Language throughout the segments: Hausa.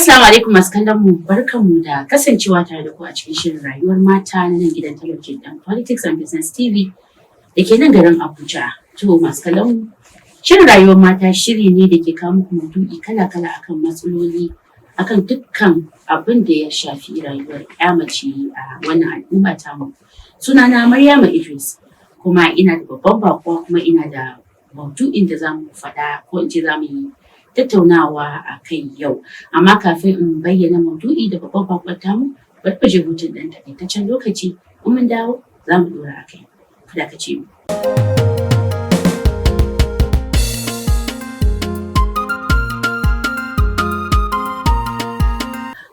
Assalamu alaikum masu kallon mu, barkanmu da kasancewa tare da ku a cikin shirin rayuwar mata na nan gidan talabijin ɗin Politics and Business TV da ke nan garin Abuja. To masu kallon mu, shirin rayuwar mata shiri ne da ke kawo muku maudu'i kala-kala akan matsaloli akan dukkan abin da ya shafi rayuwar ƴa mace a wannan al'umma tamu. Sunana Maryama Idris, kuma ina da babban baƙuwa kuma ina da maudu'in da za mu faɗa ko in ce za mu yi tattaunawa a kai yau. Amma kafin in bayyana maudu'i da babban baƙuwar tamu, bari mu je hutun ɗan takaitaccen lokaci, in mun dawo za mu ɗora a kai. Kada ka ce mu.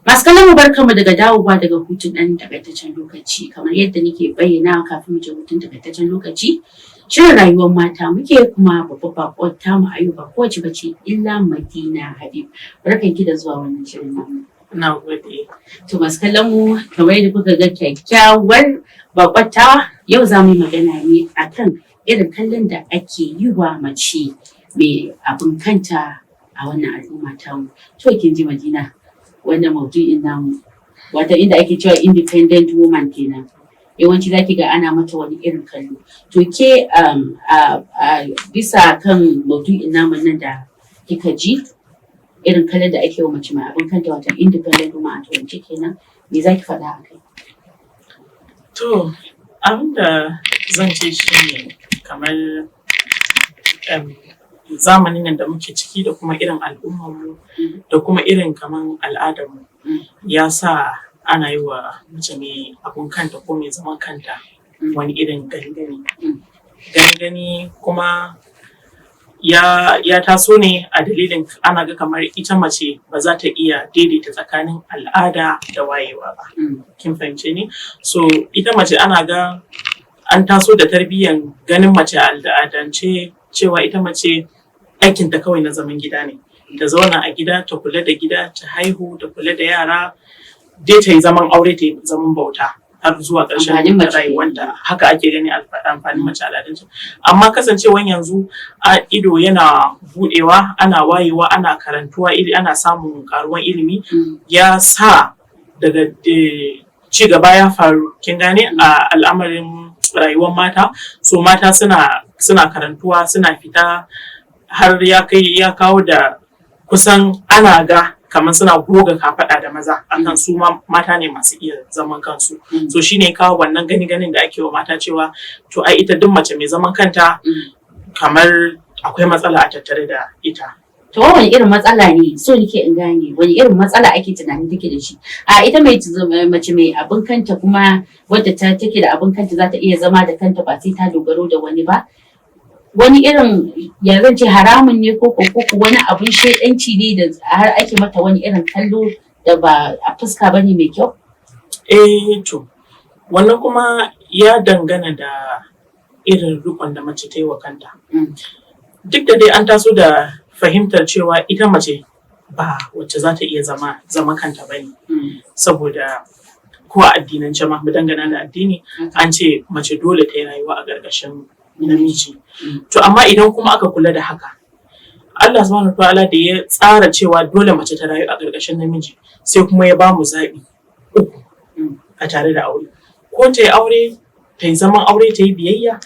Masu kallon mu barkanmu daga dawowa daga hutun ɗan takaitaccen lokaci. Kamar yadda nake bayyana kafin mu je hutun takaitaccen lokaci, shirin rayuwar mata muke, kuma babbar baƙuwar tamu a yau ba kowace bace illa Madina Habib. Barkan ki da zuwa wannan shirin namu. Na gode. To masu kallon mu, kamar yadda kuka ga kyakkyawar baƙuwar ta, yau za mu yi magana ne akan irin kallon da ake yi wa mace mai abin kanta a wannan al'umma tamu. To kin ji Madina, wannan maudu'in namu, wato inda ake cewa independent woman kenan. Yawanci zaki ga ana mata wani irin kallo. To ke bisa kan maudu'in namu nan da kika ji, irin kallon da ake wa mace mai abin kanta, wato independent woman a turance kenan, me zaki faɗa a kai? To, abin da zan ce shi ne kamar zamanin nan da muke ciki da kuma irin al'ummarmu da kuma irin kamar al'adarmu ya sa ana yi wa mace mai abun kanta ko mai zaman kanta wani irin gani-gani. Gani-gani kuma ya taso ne a dalilin ana ga kamar ita mace ba za ta iya daidaita tsakanin al'ada da wayewa ba. Kin fahimce ni? So ita mace ana ga an taso da tarbiyyar ganin mace a al'adance cewa ita mace aikinta kawai na zaman gida ne. Ta zauna a gida, ta kula da gida, ta haihu, ta kula da yara, dai ta yi zaman aure, ta yi zaman bauta har zuwa ƙarshen rayuwanta. Haka ake gani amfanin mace al'adance. Amma kasancewan yanzu a ido yana buɗewa, ana wayewa, ana karantuwa, ana samun karuwan ilimi, ya sa daga ci gaba ya faru, kin gane, a al'amarin rayuwar mata. So mata suna karantuwa, suna fita, har ya kawo da kusan ana ga kamar suna goga kafaɗa da maza akan su mata ne masu iya zaman kansu. So shine kawo wannan gani-ganin da ake wa mata cewa to ai ita duk mace mai zaman kanta kamar akwai matsala a tattare da ita. To wani irin matsala ne? So nake in gane wani irin matsala ake tunani take da shi. A ita mace mai abin kanta, kuma wadda ta take da abin kanta za ta iya zama da kanta ba sai ta dogaro da wani ba. Wani irin, ya zan ce, haramun ne ko wani abun shaidanci ne da har ake mata wani irin kallo da ba a fuska bane mai kyau? To wannan kuma ya dangana da irin rikon da mace ta yi wa kanta. Duk da dai an taso da fahimtar cewa ita mace ba wacce za ta iya zama kanta bane. Saboda ko a addinance ma, mu dangana da addini, an ce mace dole ta yi rayuwa a ƙarƙashin namiji. To amma idan kuma aka kula da haka, Allah subhanahu wataala da ya tsara cewa dole mace ta rayu a ƙarƙashin namiji, sai kuma ya bamu zaɓi uku a tare da aure. Ko ta yi aure, ta yi zaman aure, ta yi biyayya.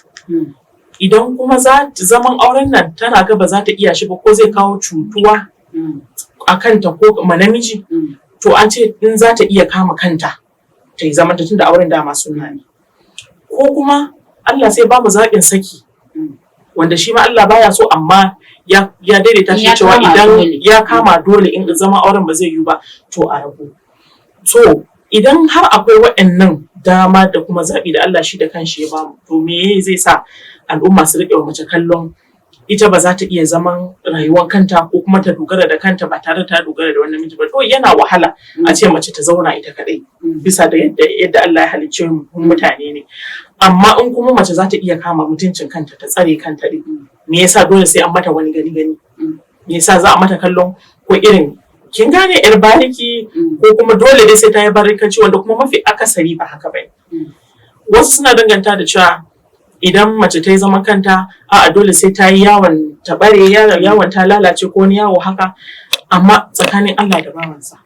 Idan kuma zaman auren nan tana ga ba za ta iya shi ba, ko zai kawo cutuwa a kanta ko ma namiji, to an ce in za ta iya kama kanta, ta yi zaman ta, tunda auren dama sunna ne. Ko kuma Allah sai ba mu zaɓin saki, wanda shi ma Allah baya so, amma ya daidaita shi cewa idan ya kama dole in zama auren ba zai yi ba, to a rabu. So idan har akwai waɗannan dama da kuma zaɓi da Allah shi da kanshi ya bamu, to me zai sa al'umma su riƙe wa mace kallon ita ba za ta iya zaman rayuwar kanta ko kuma ta dogara da kanta ba tare ta dogara da wani namiji ba? To yana wahala a ce mace ta zauna ita kaɗai, bisa da yadda Allah ya halicce mu mutane ne. Amma in kuma mace za ta iya kama mutuncin kanta, ta tsare kanta ɗin, me yasa dole sai an mata wani gani-gani? Me yasa za a mata kallon ko irin, kin gane, yar bariki, ko kuma dole dai sai ta yi barikanci, wanda kuma mafi akasari ba haka ba. Wasu suna danganta da cewa idan mace ta yi zaman kanta, dole sai ta yi yawon ta bare, yawon ta lalace ko wani yawo haka. amma tsakanin Allah da bawansa.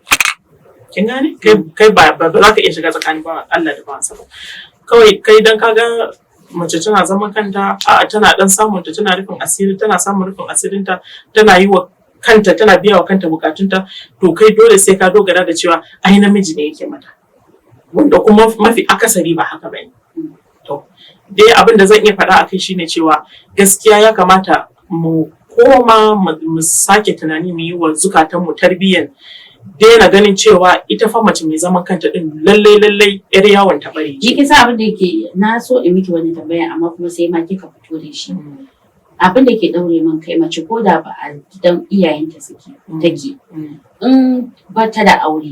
Kin gane? Kai ba za ka iya shiga tsakanin Allah da bawansa ba. Kawai kai dan ka ga mace tana zaman kanta, a'a tana dan samun ta, tana rufin asiri, tana samun rufin asirinta, tana yi wa kanta, tana biya wa kanta bukatunta, to kai dole sai ka dogara da cewa ai namiji ne yake mata, wanda kuma mafi akasari ba haka bane. To dai abin da zan iya faɗa a kai shine cewa gaskiya ya kamata mu koma mu sake tunani mu yi wa zukatanmu tarbiyyan daina ganin cewa ita fa mace mai zaman kanta din lallai yar yawon ta bari. Ji kisa abin da yake na so in miki wani tambaya amma kuma sai ma kika fito da shi. Abin da ke daure min kai, mace ko da ba a gidan iyayenta suke take in ba ta da aure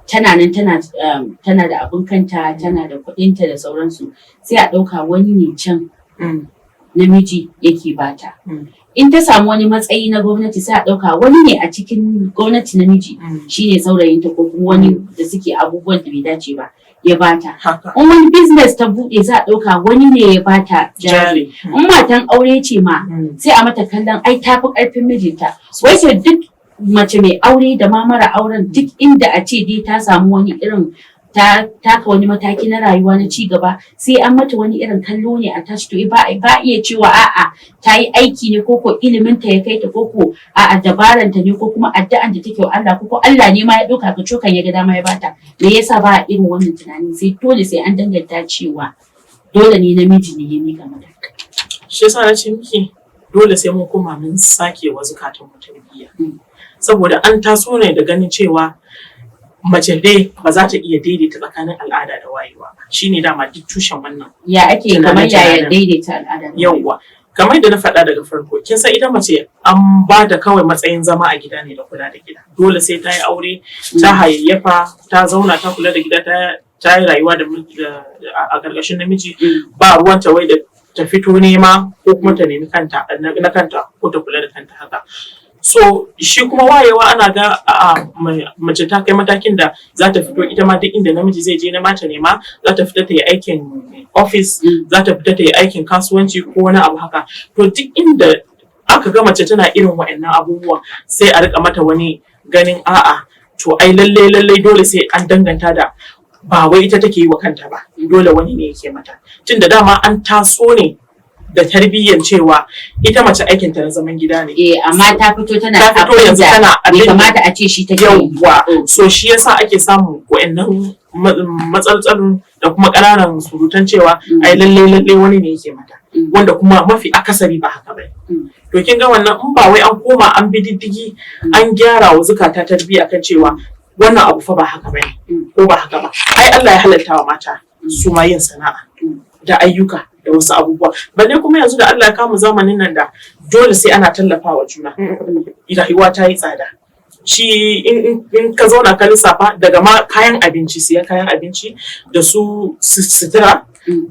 tana nan tana da abin kanta, tana da kuɗinta da sauransu, sai a ɗauka wani ne can namiji yake bata. In ta samu wani matsayi na gwamnati sai a ɗauka wani ne a cikin gwamnati namiji shine saurayinta ko kuma wani da suke abubuwan da bai dace ba ya bata. In wani business ta buɗe za a ɗauka wani ne ya bata jari. In matan aure ce ma sai a mata kallon ai tafi ƙarfin mijinta. Wai ce duk mace mai aure da ma mara auren duk inda a ce dai ta samu wani irin ta taka wani mataki na rayuwa na ci gaba sai an mata wani irin kallo ne a tashi, to ba iya cewa a'a ta yi aiki ne koko ilimin ta ya kai ta koko a'a dabaran ta ne ko kuma addu'an da take wa Allah koko Allah ne ma ya dauka ka cokan ya ga dama ya bata. Me yasa ba a irin wannan tunanin? Sai dole sai an danganta cewa dole ne namiji ne ya mika mata. Shi yasa na ce miki dole sai mun koma mun sake wa zukatan mu tarbiyya, saboda an taso ne da ganin cewa mace dai ba za ta iya daidaita tsakanin al'ada da wayewa ba. Shine dama duk tushen wannan. Ya ake kamar yaya daidaita al'ada da yawwa. Kamar da na faɗa daga farko, kin san ita mace an ba da kawai matsayin zama a gida ne da kula da gida. Dole sai ta yi aure, ta hayayyafa, ta zauna ta kula da gida, ta yi rayuwa a ƙarƙashin namiji, ba ruwanta wai da ta fito nema ko kuma ta nemi kanta na kanta ko ta kula da kanta haka. So shi kuma wayewa ana ga mace ta kai matakin da za ta fito ita ma duk inda namiji zai je na mata nema, za ta fita ta yi aikin office, za ta fita ta yi aikin kasuwanci ko wani abu haka. To duk inda aka ga mace tana irin wa'annan abubuwan sai a rika mata wani ganin a'a to ai lallai dole sai an danganta da ba wai ita take yi wa kanta ba, dole wani ne yake mata. Tunda dama an taso ne da tarbiyyar cewa ita mace aikinta na zaman gida ne. Amma ta fito yanzu tana bai kamata a ce shi take yawwa. So shi yasa ake samun wa'annan matsaltsalun da kuma ƙananan surutan cewa ai lallai wani ne yake mata, wanda kuma mafi akasari ba haka bai. To kin ga wannan in ba wai an koma an bi diddigi an gyara wa zukata tarbiyya kan cewa wannan abu fa ba haka bane ko ba haka ba. Ai Allah ya halatta wa mata su ma yin sana'a da ayyuka da wasu abubuwa, balle kuma yanzu da Allah ya kama zamanin nan da dole sai ana tallafawa juna. Rayuwa ta yi tsada. Shi in ka zauna ka lissafa daga ma kayan abinci, siyan kayan abinci da su sutura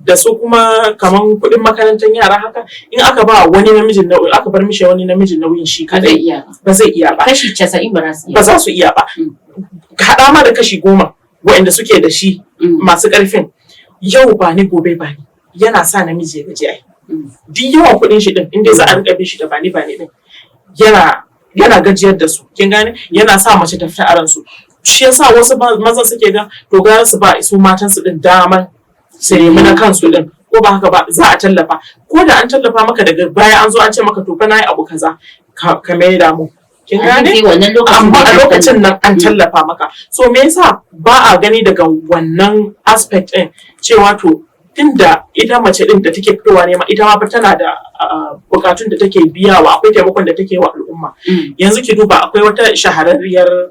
da su kuma kaman kuɗin makarantar yara haka, in aka ba wani namijin nauyi, aka bar mishi wani namijin nauyin shi kadai ba zai iya ba. Kashi 90 ba za su iya ba. Haɗa ma da kashi 10 waɗanda suke da shi masu ƙarfin, yau ba ni gobe ba ni, yana sa namiji ya gaji ai. Duk yawan kuɗin shi din inda za a rika bin shi da bani din yana gajiyar da su, kin gane, yana sa mace ta fita a ransu. Shi yasa wasu mazan suke ga to gara su ba su matan su din daman su nemi na kansu din, ko ba haka ba za a tallafa, ko da an tallafa maka daga baya an zo an ce maka to fa nayi abu kaza ka mai da mu, kin gane, amma a lokacin nan an tallafa maka. So me yasa ba a gani daga wannan aspect din cewa to tunda ita mace din da take fitowa ne ma ita ma fa tana da bukatun da take biyawa, akwai taimakon da take wa al'umma. Yanzu ki duba akwai wata shahararriyar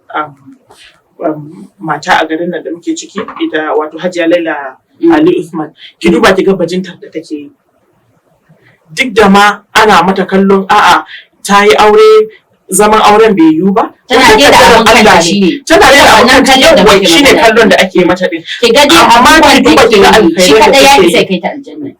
mata a garin nan da muke ciki, ita wato Hajiya Laila Ali Uthman. Ki duba ki ga bajintar da take yi, duk da ma ana mata kallon a'a ta yi aure, zaman auren bai yiwu ba, tana da abun kanta shi ne shi ne kallon da ake mata din. Ki ga dai amma ki duba ki ga alkhairai shi kada ya isa kai ta aljanna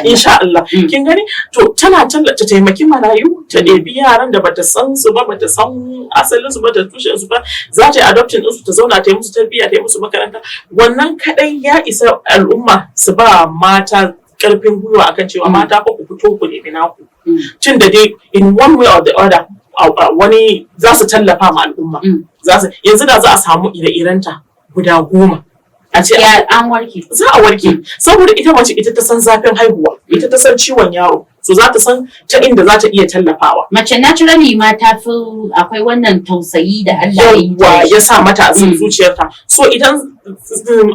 insha Allah. Kin gani, to tana tallata taimaki marayu, ta ɗebi yaran da bata san su ba, bata san asalin su ba, ta tushen su ba, za ta yi adopting din su, ta zauna ta yi musu tarbiyya, ta yi musu makaranta. Wannan kadai ya isa al'umma su ba mata karfin gwiwa akan cewa mata fa ku fito ku nemi naku. Tun da dai in one way or the other wani za su tallafa ma al'umma. Yanzu da za a samu ire-irenta guda 10 a ce an warke, za a warke, saboda ita mace ita ta san zafin haihuwa, ita ta san ciwon yaro, so za ta san ta inda za ta iya tallafawa. Mace naturally ma ta fi akwai wannan tausayi da Allah ya sa mata a zuciyarta. So idan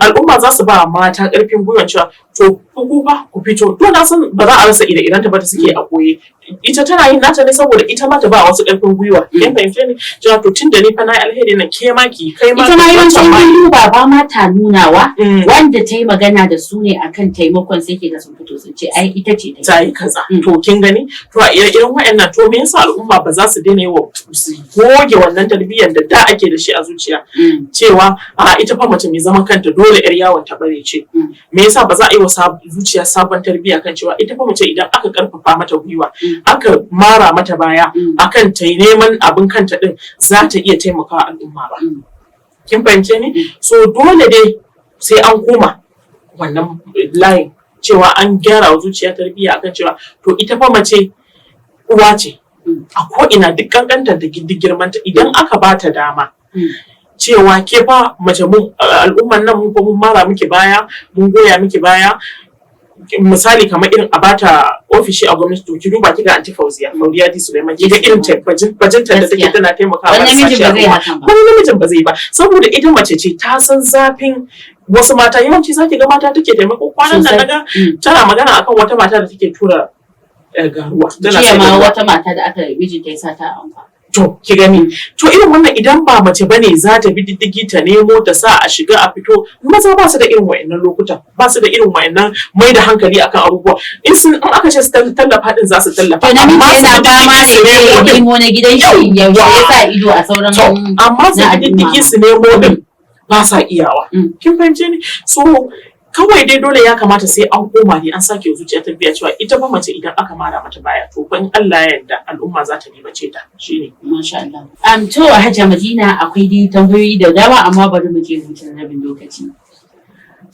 al'umma za su ba mata ƙarfin gwiwa cewa to ku ba ku fito, to na san ba za a rasa ire-irenta ba da suke a koye. Ita tana yin nata ne saboda ita ma ta ba wasu ƙarfin gwiwa. Kin fahimce ni? Cewa to tun da ni fa na alheri na ke ma ki kai ma. Ita ma yawancin duba ba ma ta nunawa wanda ta yi magana da su ne akan taimakon sai ke da sun fito sun ce ai ita ce ta yi kaza. To kin gani? To a irin waɗannan to me yasa al'umma ba za su daina yi wa su goge wannan tarbiyyar da ake da shi a zuciya cewa a ita fa mace mai zaman kanta dole yar yawon ta bare ce. Me yasa ba za a yi wa zuciya sabon tarbiyya kan cewa ita fa mace idan aka karfafa mata gwiwa aka mara mata baya akan ta neman abin kanta din za ta iya taimakawa al'umma ba. Kin fahimce ni? So dole dai sai an koma wannan layin cewa an gyara wa zuciya tarbiyya akan cewa to ita fa mace uwa ce a ko ina duk kankantar da duk girmanta idan aka bata dama cewa ke fa mace mun al'umman nan mun mara miki baya mun goya miki baya. Misali kamar irin a bata ofishi a gwamnati to ki duba kiga Anti Fauziya Sulaiman kiga irin bajinta da take tana taimakawa wani namijin ba zai ba saboda ita mace ce ta san zafin wasu mata. Yawanci zaki ga mata take taimako. Kwanan nan naga tana magana akan wata mata da take tura garuwa. Jiya ma wata mata da aka mijinta ya sa ta anka. To ki gani, to irin wannan idan ba mace bane za ta bi diddigi ta nemo ta sa a shiga a fito, maza ba su da irin wayannan lokutan, ba su da irin wayannan mai da hankali akan abubuwa. In aka ce su tallafa din za su tallafa. To namiji yana fama da nemo na gidan shi yaushe ya sa ido a sauran amma su diddigi su nemo din ba sa iyawa. Kin fahimce ni? So kawai dai dole ya kamata sai an koma ne an sake zuciya tarbiyya cewa ita fa mace idan aka mara mata baya to fa in Allah ya yarda al'umma za ta ribace ta shine. Masha Allah. To Hajiya Madina akwai dai tambayoyi da dama amma bari mu je hutun rabin lokaci.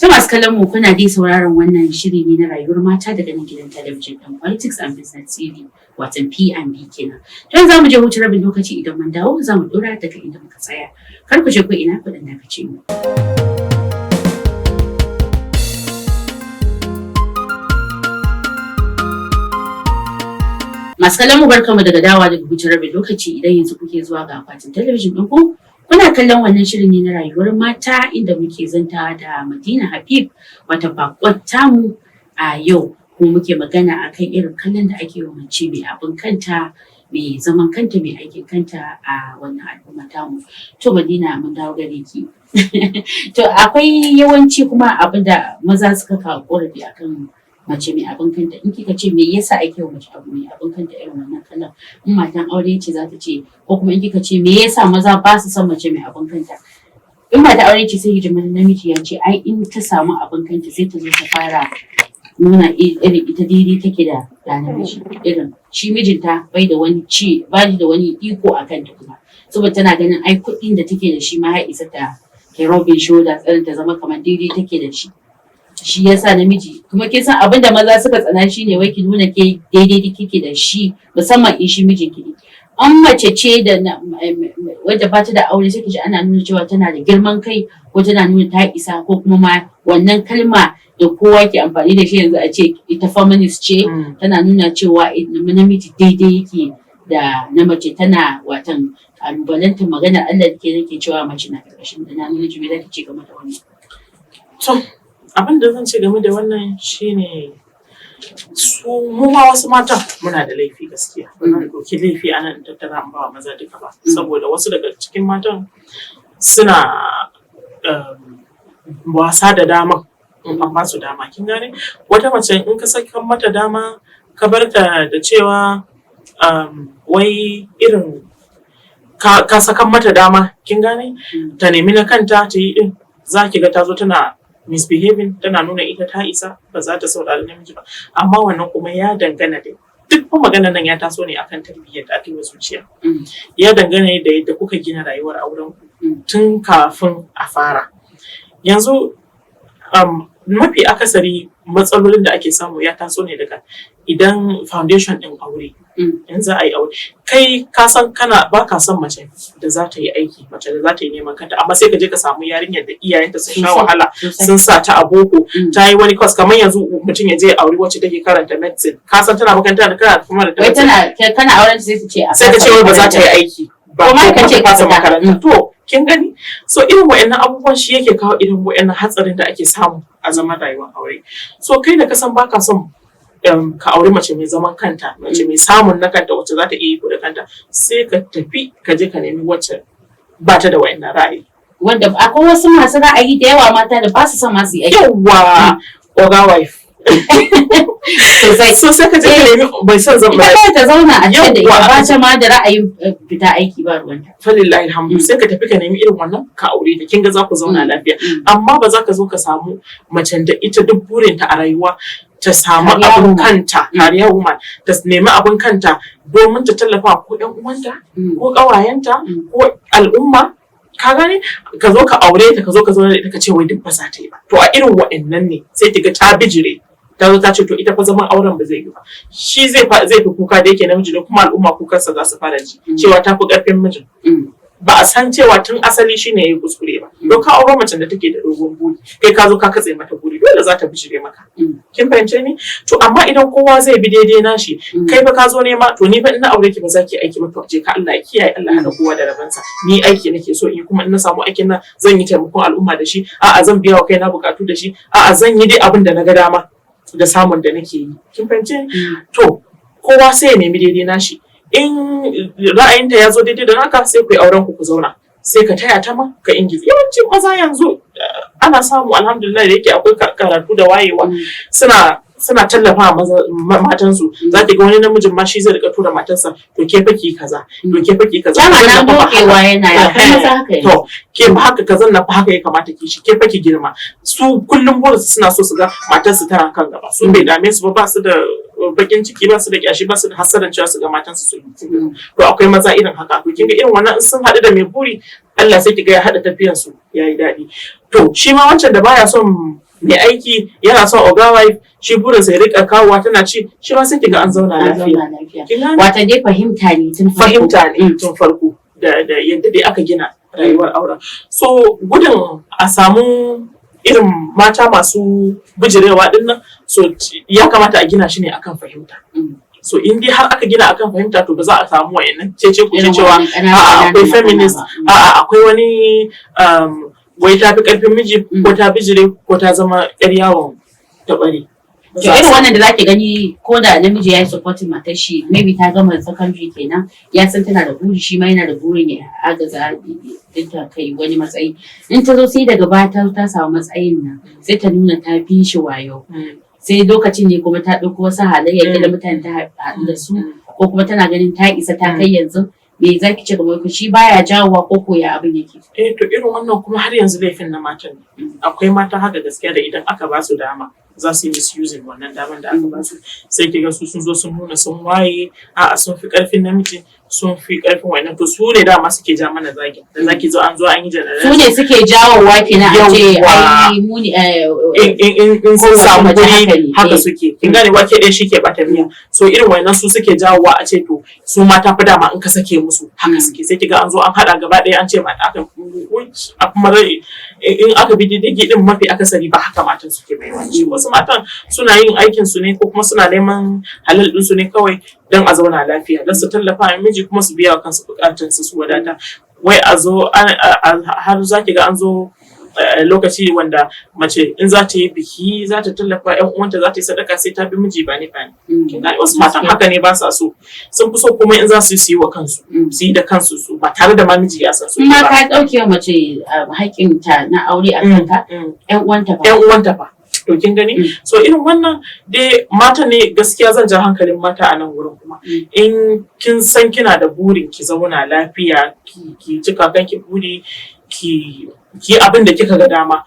To masu kallon mu kuna dai sauraron wannan shiri ne na rayuwar mata daga nan gidan talabijin ɗin Politics and Business TV watan P&B kenan. Don za mu je hutun rabin lokaci idan mun dawo za mu ɗora daga inda muka tsaya. Kar ku je ko ina kuɗin da ka ce mu. Masu kallon mu barkamu daga dawa daga hutun rabin lokaci idan yanzu kuke zuwa ga akwatin talabijin ɗinku. Kuna kallon wannan shirin ne na rayuwar mata inda muke zantawa da Madina Habib wata bakon tamu a yau kuma muke magana akan irin kallon da ake wa mace mai abin kanta mai zaman kanta mai aikin kanta a wannan al'umma tamu. To Madina mun dawo gare ki. To akwai yawanci kuma abin da maza suka kawo ƙorafi akan mace mai abin kanta. In kika ce me yasa ake wa mace abu mai abin kanta irin wannan kallon, in matan aure ce za ta ce, ko kuma in kika ce me yasa maza ba su son mace mai abin kanta, in mata aure ce sai ji namiji ya ce ai in ta samu abin kanta sai ta zo ta fara nuna irin ita daidai take da namiji, irin shi mijinta bai da wani iko a kanta kuma saboda tana ganin ai kuɗin da take da shi ma ya isa ta robin shoulder tsarin ta zama kamar daidai take da shi yasa namiji kuma kin san abinda maza suka tsana shine wai ki nuna ke daidai kike da shi musamman in shi mijin ki. An mace ce da wadda ba ta da aure sai ki ji ana nuna cewa tana da girman kai ko tana nuna ta isa ko kuma ma wannan kalma da kowa ke amfani da shi yanzu a ce ita feminist ce tana nuna cewa namiji daidai yake da na mace, tana watan kalubalantar maganar Allah da ke nake cewa mace na karkashin da namiji me zaki ce game da wannan? Abin da zan ce game da wannan shine mu ma wasu matan muna da laifi gaskiya. Muna ɗauki laifi a nan tattara an bawa maza duka ba. Saboda wasu daga cikin matan suna wasa da dama in an ba su dama. Kin gane? Wata mace in ka saka mata dama ka bar ta da cewa wai irin ka saka mata dama, kin gane? Ta nemi na kanta ta yi din, za ki ga ta zo tana misbehaving, tana nuna ita ta isa ba za ta saurari namiji ba. Amma wannan kuma ya dangana da duk kuma maganar nan ya taso ne akan tarbiyyar da ake wa zuciya. Ya dangana da yadda kuka gina rayuwar auren ku tun kafin a fara. Yanzu mafi akasari matsalolin da ake samu ya taso ne daga idan foundation ɗin aure in za a yi aure kai ka san ba ka son mace da za ta yi aiki, mace da za ta yi neman kanta, amma sai ka je ka samu yarinyar da iyayenta sun sha wahala sun sa ta a boko ta yi wani course, kamar yanzu mutum ya je ya aure wacce take karanta medicine, ka san tana makaranta da kana kuma da wai kana auren sai ta ce sai ka ce wai ba za ta yi aiki ba, kuma ka ce fasa makaranta. To kin gani, so irin wa'annan abubuwan shi yake kawo irin wa'annan hatsarin da ake samu a zaman rayuwar aure. So kai da ka san baka son ka aure mace mai zaman kanta, mace mai samun na kanta wacce za ta iya yi da kanta, sai ka tafi ka je ka nemi wacce ba ta da wa'annan ra'ayi. Wanda akwai wasu masu ra'ayi da yawa mata da ba su son masu yi aiki. Yawwa, oga wife. So sai ka je ka nemi bai son zama. Ita ta zauna a cikin da ita ba ta ma da ra'ayin fita aiki ba ruwanta. Falillahi alhamdu, sai ka tafi ka nemi irin wannan ka aure da kin ga za ku zauna lafiya. Amma ba za ka zo ka samu macen da ita duk burinta a rayuwa ta samu abin kanta, kariya woman, ta nemi abin kanta domin ta tallafa ko ƴan uwanta ko ƙawayenta ko al'umma. Ka gane, ka zo ka aure ta, ka zo ka zauna da ita ka ce wai duk ba za ta yi ba. To a irin waɗannan ne sai ta ga ta bijire, ta zo ta ce to ita fa zaman auren ba zai yi ba. Shi zai fi kuka da yake namiji da kuma al'umma kukarsa za su fara ji cewa ta fi ƙarfin mijin. Ba a san cewa tun asali shi ne ya yi kuskure ba. Don ka auro macen da take da dogon buri, kai ka zo ka katse mata buri, dole za ta bijire maka. Kin fahimce ni? To amma idan kowa zai bi daidai nashi, kai fa ka zo nema, to ni fa ina aure ki ba za ki aiki ba, to je ka Allah ya kiyaye, Allah hada kowa da rabansa. Ni aiki nake so in kuma in na samu aikin nan zan yi taimakon al'umma da shi, a'a zan biya wa kaina bukatu da shi, a'a zan yi dai abin da na ga dama da samun da nake yi. Kin fahimce? To kowa sai ya nemi daidai nashi. In ra'ayinta ya zo daidai da naka, sai ku yi auren ku zauna, sai ka taya ta ma ka ingiza. Yawancin maza yanzu ana samu alhamdulillah da yake akwai karatu da wayewa, suna tallafa matansu. Za ta ga wani namijin ma shi zai rika tura matarsa, to ke faki kaza, to ke faki kaza. Dama na dokewa yana ya kuma haka yi. To ke ba haka kazan na fa haka ya kamata ki shi, ke faki girma. Su kullum burinsu suna so su ga matarsu tana kan gaba. Su bai dame su ba su da bakin ciki, ba su da kyashi, ba su da hasaran cewa su ga matansu su yi. To akwai maza irin haka. To kin ga irin wannan sun haɗu da mai buri, Allah sai ki ga ya haɗa tafiyar su yayi daɗi. To shi ma wancan da baya son mai aiki, yana son oga wife, shi burinsa ya rika kawowa tana ci, shi ma sai ki ga an zauna lafiya. Wata dai fahimta ne tun farko da yadda dai aka gina rayuwar auren. So gudun a samu irin mata masu bijirewa din nan, so ya kamata a gina shi ne akan fahimta. So in dai har aka gina akan fahimta, to ba za a samu wayannan cece ku cewa a'a akwai feminist, a'a akwai wani wai ta fi karfin miji ko ta bijire ko ta zama yar yawon tabari. To irin wannan da zaki gani, ko da namiji ya yi supporting matar shi, maybe ta gama secondary kenan, ya san tana da buri, shi ma yana da burin ya agaza din ta kai wani matsayi. In ta zo sai daga baya ta samu matsayin nan, sai ta nuna ta fi shi wayo. Sai lokacin ne kuma ta ɗauko wasu halayya da mutane ta haɗu da su, ko kuma tana ganin ta isa ta kai yanzu. Me za ki ce kamar shi baya jawowa ko koya abin yake? To irin wannan kuma har yanzu laifin na matan ne. Akwai mata haka gaskiya da idan aka ba su dama za su yi misusing wannan daman da aka ba su, sai ki ga su sun zo sun nuna sun waye, a'a sun fi karfin namiji, sun fi karfin wannan, to su ne dama suke ja mana zagi. Da zaki zo an yi generation. Su ne suke jawowa kenan a ce ai mu ne in sun samu guri haka suke. Kin gane wake ɗaya shi ke bata miya. So irin wannan su suke jawowa a ce to su mata fa dama in ka sake musu haka suke. Sai ki ga an zo an haɗa gaba ɗaya an ce mata aka kuma in aka bi diddigi din mafi akasari ba haka matan suke mai yawanci. Wasu matan suna yin aikin su ne ko kuma suna neman halal din su ne kawai don a zauna lafiya, don su tallafa miji kuma su biya wa kansu bukatun su wadata. Wai a zo har zaki ga an zo lokaci wanda mace in za ta yi biki za ta tallafa ƴan uwanta, za ta yi sadaka, sai ta bi miji ba ne. Wasu matan haka ne ba sa so, sun fi so kuma in za su yi wa kansu, su yi da kansu su ba tare da ma miji ya san su ba. Ka ɗauke wa mace haƙƙinta na aure a kanta, ƴan uwanta fa. To kin gani? So irin wannan dai mata ne gaskiya zan ja hankalin mata a nan wurin kuma. In kin san kina da burin ki zauna lafiya, ki cika kanki buri, ki abin da kika ga dama.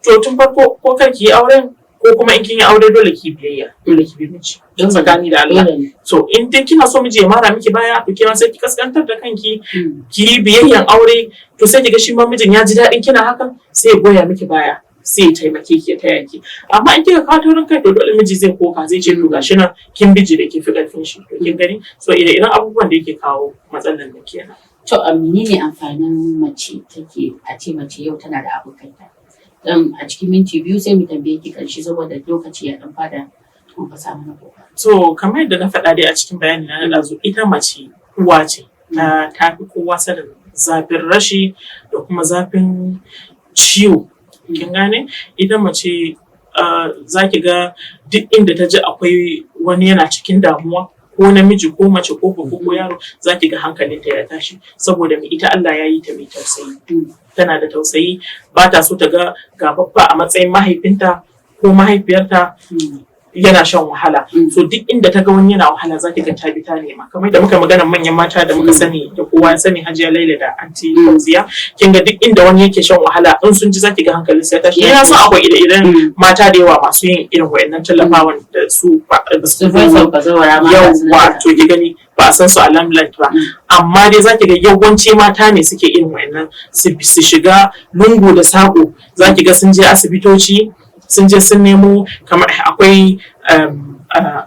To tun farko ko kar ki yi auren, ko kuma in kin yi aure dole ki biyayya, dole ki bi miji. Don tsakani da Allah. So in dai kina so miji ya mara miki baya, to kina sai ki kaskantar da kanki, ki yi biyayyan aure, to sai ki ga shi ma mijin ya ji daɗin kina hakan, sai ya goya miki baya. sai ya taimake ki ya taya ki. Amma in kika kawo taurin kai to dole miji zai koka zai ce to gashi nan kin bijire kin fi karfin shi to kin gani so idan abubuwan da yake kawo matsalan da kenan. To menene amfanin mace take a ce mace yau tana da abokanta? Dan a cikin minti biyu sai mu tambaye ki karshe saboda lokaci ya dan fada mun fa samu na koka. So kamar yadda na faɗa dai a cikin bayani na ɗazu ita mace uwa ce ta fi kowa sanin zafin rashi da kuma zafin ciwo. Kin gane ita mace za ki ga duk inda ta ji akwai wani yana cikin damuwa ko namiji ko mace ko ko yaro za ki ga hankalinta ya tashi saboda ita Allah ya yi ta mai tausayi. Tana da tausayi ba ta so ta ga babba a matsayin mahaifinta ko mahaifiyarta yana shan wahala. So duk inda ta ga wani yana wahala za ki ga ta bi ta nema. Kamar da muka magana manyan mata da muka sani da kowa ya sani Hajiya Laila da Aunty Fauziya kin ga duk inda wani yake shan wahala in sun ji za ki ga hankalin sai ya tashi. Ina so akwai ire-iren mata da yawa masu yin irin wayannan tallafawan da su ba su yawa to ki gani ba a san su a lamland ba amma dai za ki ga yawanci mata ne suke irin wayannan su shiga lungu da sako za ki ga sun je asibitoci sun je sun nemo kamar akwai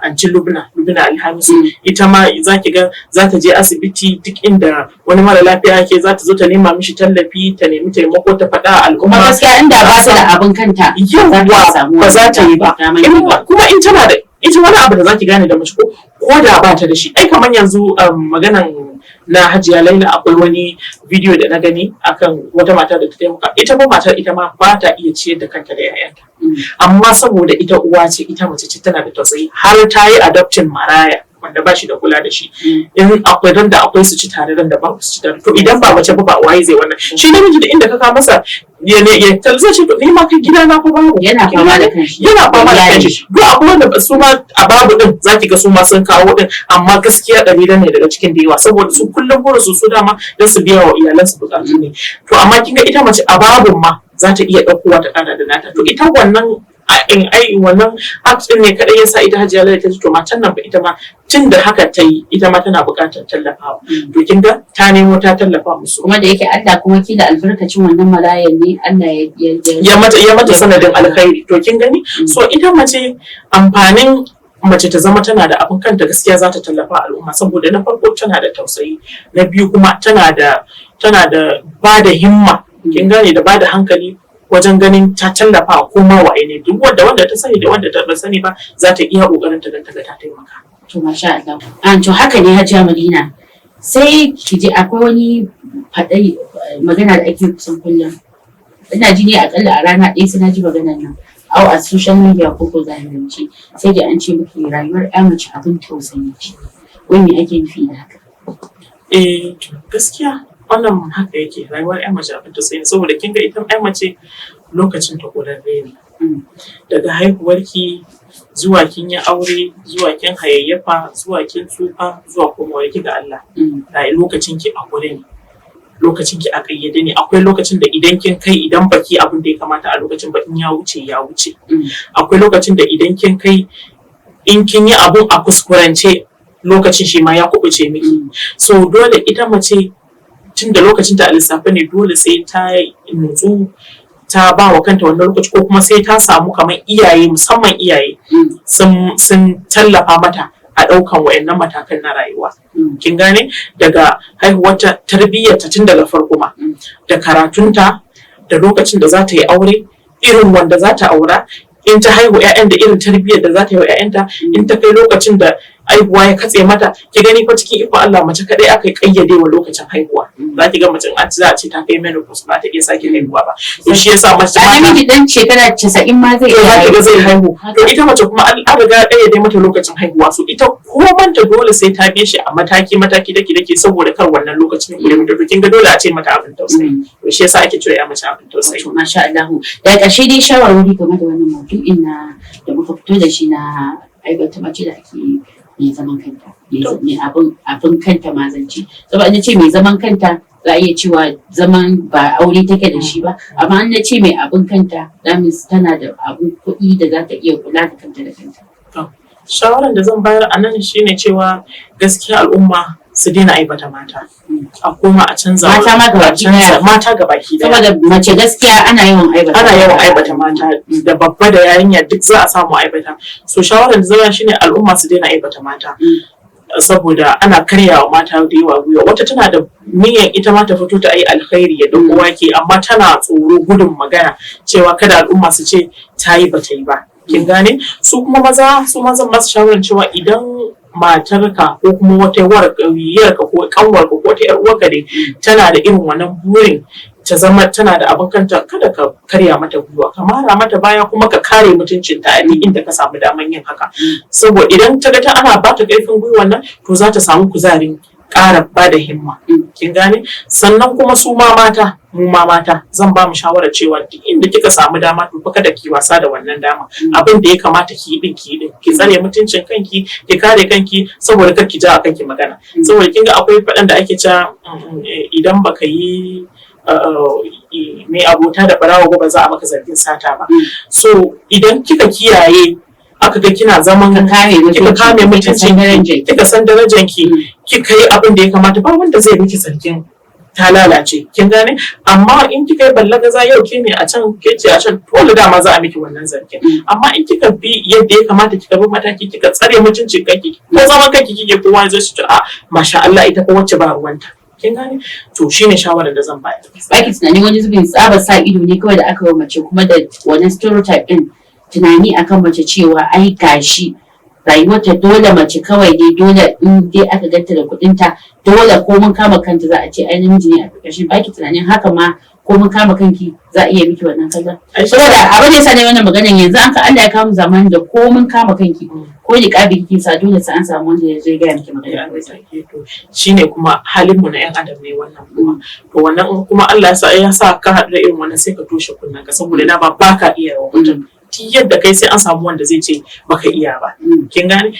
Anci Lubna Alhamisu ita ma za ki ga za ta je asibiti duk inda wani mara lafiya yake za ta zo ta nema mishi tallafi ta nemi taimako ta faɗa al'umma. Kuma gaskiya inda ba ta da abin kanta ba za ta yi ba. Kuma in tana da ita wani abu da za ki gane da mace ko da ba ta da shi ai kamar yanzu maganan na Hajiya Laila akwai wani bidiyo da na gani akan wata mata da ta taimaka ita ba matar ita ma ba ta iya ciyar da kanta da 'ya'yanta amma saboda ita uwa ce ita mace ce tana da tausayi har ta yi adoptin maraya wanda ba shi da kula da shi in akwai ran da akwai su ci tare ran da ba su ci tare to idan ba mace ba waye zai wannan shi namiji da inda ka ka masa ya talza shi to ni ma kai gida na fa babu yana fama da kanshi duk akwai wanda su ma a babu din zaki ga su ma sun kawo din amma gaskiya dalilan ne daga cikin da yawa saboda su kullum burin su dama dan su biya wa iyalan su bukatu ne to amma kinga ita mace a babun ma za ta iya ɗaukowa ta ƙara da nata to ita wannan wannan act din ne kadai yasa ita Hajiya Laila ta ce to matan nan ba ita ma tun da haka ta yi ita ma tana buƙatar tallafawa to kin ga ta nemo ta tallafa musu kuma da yake Allah kuma ki da albarkacin wannan marayan ne Allah ya mata sanadin alkhairi to kin gani so ita mace amfanin mace ta zama tana da abin kanta gaskiya za ta tallafa al'umma saboda na farko tana da tausayi na biyu kuma tana da ba da himma kin gane da ba da hankali wajen ganin ta tallafa ko ma waye ne duk wanda ta sani da wanda ta sani ba za ta iya kokarin ta ta ga ta taimaka. To masha Allah. To haka ne Hajiya Madina. Sai ki ji akwai wani faɗai magana da ake kusan kullum. Ina ji ne akalla a rana ɗaya sai na ji maganar nan. Au a social media ko zahiranci sai da an ce miki rayuwar ƴa mace abin tausayi ce. Wai me ake nufi da haka? Gaskiya wannan haka yake rayuwar ƴa mace abin tausayi ne saboda kin ga ita ƴa mace lokacin ta ƙwararre ne. Daga haihuwarki zuwa kin yi aure zuwa kin hayayyafa zuwa kin tsufa zuwa komawarki ga Allah. Lokacin ki a gure ne. Lokacin ki a ƙayyade ne akwai lokacin da idan kin kai idan baki abin da ya kamata a lokacin ba in ya wuce ya wuce. Akwai lokacin da idan kin kai in kin yi abun a kuskurance lokacin shi ma ya kubuce miki. So dole ita mace tun da lokacin ta a lissafe ne dole sai ta nutsu ta ba wa kanta wannan lokaci ko kuma sai ta samu kamar iyaye musamman iyaye sun tallafa mata a ɗaukan wayannan matakan na rayuwa. Kin gane daga haihuwarta tarbiyyarta tun daga farko ma da karatunta da lokacin da za ta yi aure irin wanda za ta aura in ta haihu 'ya'yan da irin tarbiyyar da za ta yi wa 'ya'yanta in ta kai lokacin da haihuwa ya katse mata ki gani fa cikin ikon Allah mace kadai aka kayyade wa lokacin haihuwa za ki ga mace za a ce ta kai menopause ba ta iya sake haihuwa ba to shi yasa mace ma namiji dan shekara 90 ma zai haihu to ita mace kuma an riga kayyade mata lokacin haihuwa so ita komanta dole sai ta bi shi a mataki dake saboda kar wannan lokacin ya mutu to kin ga dole a ce mata abin tausayi to shi yasa ake cewa ya mace abin tausayi masha Allah daga ƙarshe dai shawarwari game da wannan maudu'in da muka fito da shi na aibata mace da ake mai zaman kanta mai abin kanta ma zance saboda an ce mai zaman kanta za a iya cewa zaman ba aure take da shi ba amma an ce mai abin kanta zamis tana da abin kuɗi da za ta iya kula da kanta da kanta. Shawarar da zan bayar a nan shine cewa gaskiya al'umma su daina aibata mata a koma a canza mata gabaki daya. Saboda mace gaskiya ana yawan aibata mata da babba da yarinya duk za a samu aibata. So shawarar da zama shine al'umma su daina aibata mata. Saboda ana karyawa mata da yawa gwiwa. Wata tana da niyyar ita ma ta fito ta yi alkhairi ya dauko wake, amma tana tsoro gudun magana cewa kada al'umma su ce ta yi bata yi ba. Kin gane? Su kuma mazan masu shawarar cewa idan matarka ko kuma wata yarka ko kanwarka ko wata yar uwarka ne tana da irin wannan burin ta zama tana da abin kanta, kada ka karya mata gwiwa, ka mara mata baya kuma ka kare mutuncinta a inda ka samu daman yin haka. Saboda idan ta ga ta ana ba ta kaifin gwiwan nan, to za ta samu kuzarin ƙara ba da himma. Kin gane? Sannan kuma mu ma mata zan ba mu shawara cewa duk inda kika samu dama to fa kada ki wasa da wannan dama. Abin da ya kamata ki yi din ki tsare mutuncin kanki, ki kare kanki, saboda kar ki ja kanki magana. Saboda kin ga akwai faɗan da ake cewa idan baka yi mai abota da barawa ba za a maka zargin sata ba. So idan kika kiyaye aka ga kina zaman kika kame mutuncin, kika san darajanki, kika yi abin da ya kamata, ba wanda zai miki zargin ta lalace. Kin gane? Amma in kika yi ballagaza yau ke ne a can, ke ce a can, dole dama za a miki wannan zargin. Amma in kika bi yadda ya kamata, kika bi mataki, kika tsare mutuncin kanki, ko zaman kanki kike, kowa zai ce a masha Allah ita ko wacce ba ruwanta. Kin gane? To shine shawarar da zan bayar. Baki tunani wani zubin tsaba sa ido ne kawai da aka yi mace, kuma da wani stereotype din tunani akan mace cewa ai gashi rayuwarta dole mace kawai dai dole in dai aka ganta da kuɗinta dole ko mun kama kanta za a ce ai namiji ne a ƙarƙashin. Baki tunanin haka ma ko mun kama kanki za a iya miki wannan kallon? Saboda abin da yasa ne wannan maganan, yanzu an ka Allah ya kawo zamanin da ko mun kama kanki ko niqabi kike sa dole sai an samu wanda ya zai ga miki magana. Shine kuma halin mu na yan adam ne wannan kuma. To wannan kuma Allah ya sa ka haɗu da irin wannan, sai ka toshe kunnanka, saboda na ba ka iya wa mutum. Yadda kai sai an samu wanda zai ce baka iya ba. Kin gane?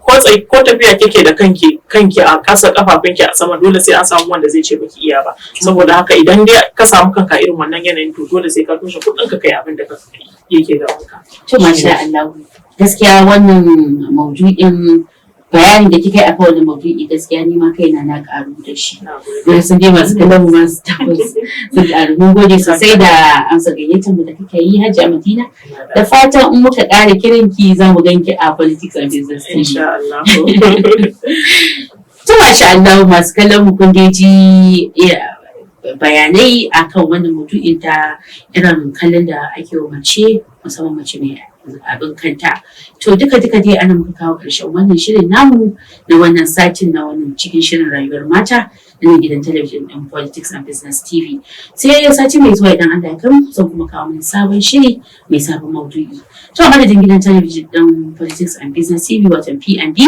Ko tafiya kike da kanki a ƙasa, kafafunki a sama, dole sai an samu wanda zai ce baki iya ba. Saboda haka idan dai ka samu kanka irin wannan yanayin, to dole sai ka toshe kuɗinka kai abin da yake da wanka. To masha Allah, gaskiya wannan maudu'in bayanin da kika yi akan wannan maudu'i, gaskiya ni ma kaina na karu da shi. Na san dai masu kallon masu tabbas sun karu. Mun gode sosai da amsa gayyatar mu da kika yi, Hajiya Madina. Da fatan in muka ƙara kiranki za mu ganki a Politics and Business TV. Insha Allah. To masha Allah, masu kallon mu kun ji bayanai akan wannan maudu'in ta irin kallon da ake wa mace, musamman mace mai abin kanta. To duka dai ana muka kawo ƙarshen wannan shirin namu na wannan satin, na wannan cikin shirin rayuwar mata na gidan talabijin ɗin Politics and Business TV. Sai sati mai zuwa idan Allah ya kai mu, zan kuma kawo mana sabon shiri mai sabon maudu'i. To a madadin gidan talabijin ɗin Politics and Business TV wato PNB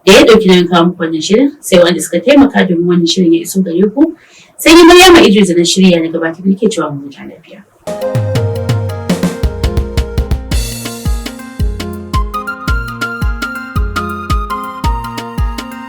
da ya ɗauki nauyin kawo muku wannan shirin, sai wanda suka taimaka domin wannan shirin ya iso gare ku. Sai ni Maryama Idris da na shirya na gabatar nake cewa mu huta lafiya.